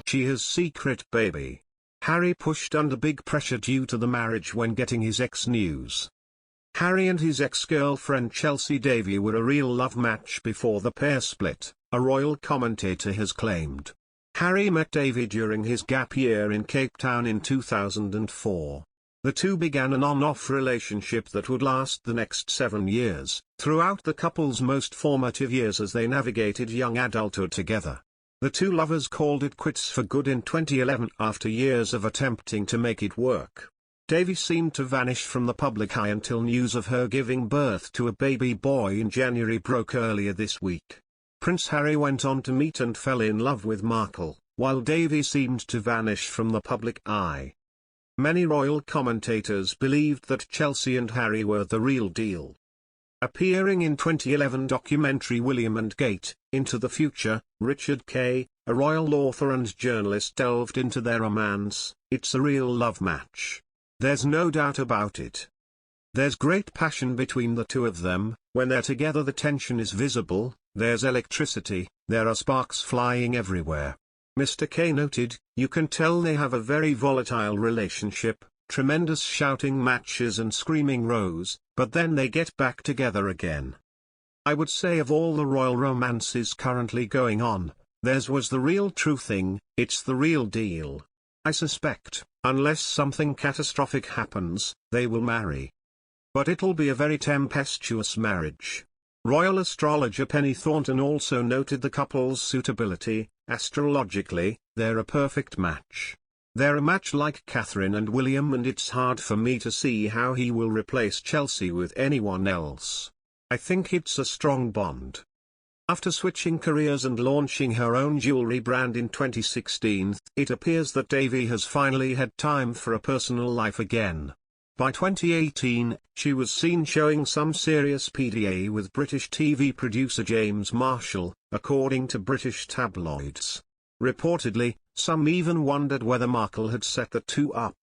She has secret baby. Harry pushed under big pressure due to the marriage when getting his ex-news. Harry and his ex-girlfriend Chelsea Davy were a real love match before the pair split, a royal commentator has claimed. Harry met Davy during his gap year in Cape Town in 2004. The two began an on-off relationship that would last the next 7 years, throughout the couple's most formative years as they navigated young adulthood together. The two lovers called it quits for good in 2011 after years of attempting to make it work. Davy seemed to vanish from the public eye until news of her giving birth to a baby boy in January broke earlier this week. Prince Harry went on to meet and fell in love with Markle, while Davy seemed to vanish from the public eye. Many royal commentators believed that Chelsea and Harry were the real deal. Appearing in 2011 documentary William and Kate, Into the Future, Richard Kay, a royal author and journalist, delved into their romance. It's a real love match. There's no doubt about it. There's great passion between the two of them. When they're together the tension is visible, there's electricity, there are sparks flying everywhere. Mr. Kay noted, you can tell they have a very volatile relationship, tremendous shouting matches and screaming rows, but then they get back together again. I would say of all the royal romances currently going on, theirs was the real true thing. It's the real deal. I suspect, unless something catastrophic happens, they will marry. But it'll be a very tempestuous marriage. Royal astrologer Penny Thornton also noted the couple's suitability. Astrologically, they're a perfect match. They're a match like Catherine and William, and it's hard for me to see how he will replace Chelsea with anyone else. I think it's a strong bond. After switching careers and launching her own jewelry brand in 2016, it appears that Davy has finally had time for a personal life again. By 2018, she was seen showing some serious PDA with British TV producer James Marshall, according to British tabloids. Reportedly, some even wondered whether Markle had set the two up.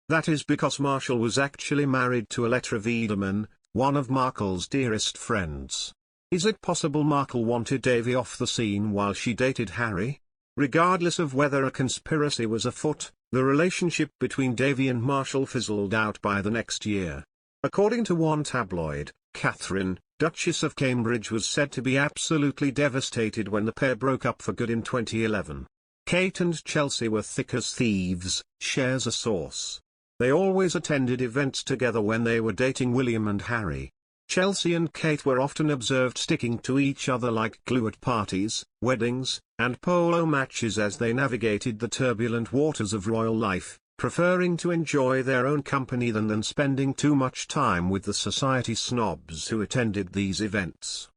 That is because Marshall was actually married to Alletra Wiedemann, one of Markle's dearest friends. Is it possible Markle wanted Davy off the scene while she dated Harry? Regardless of whether a conspiracy was afoot, the relationship between Davy and Marshall fizzled out by the next year. According to one tabloid, Catherine, Duchess of Cambridge, was said to be absolutely devastated when the pair broke up for good in 2011. Kate and Chelsea were thick as thieves, shares a source. They always attended events together when they were dating William and Harry. Chelsea and Kate were often observed sticking to each other like glue at parties, weddings, and polo matches as they navigated the turbulent waters of royal life, preferring to enjoy their own company than spending too much time with the society snobs who attended these events.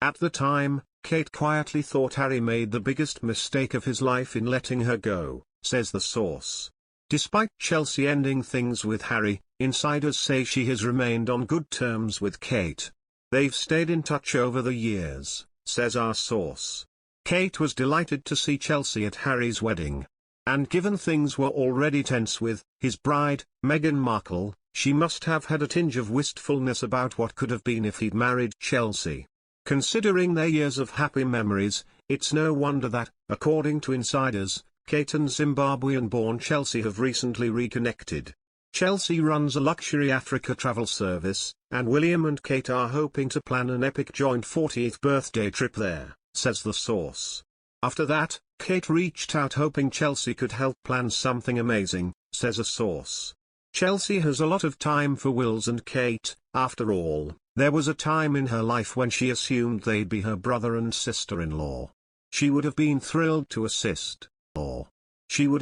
At the time, Kate quietly thought Harry made the biggest mistake of his life in letting her go, says the source. Despite Chelsea ending things with Harry, insiders say she has remained on good terms with Kate. They've stayed in touch over the years, says our source. Kate was delighted to see Chelsea at Harry's wedding. And given things were already tense with his bride, Meghan Markle, she must have had a tinge of wistfulness about what could have been if he'd married Chelsea. Considering their years of happy memories, it's no wonder that, according to insiders, Kate and Zimbabwean-born Chelsea have recently reconnected. Chelsea runs a luxury Africa travel service, and William and Kate are hoping to plan an epic joint 40th birthday trip there, says the source. After that, Kate reached out hoping Chelsea could help plan something amazing, says a source. Chelsea has a lot of time for Wills and Kate. After all, there was a time in her life when she assumed they'd be her brother and sister-in-law. She would have been thrilled to assist, or she would have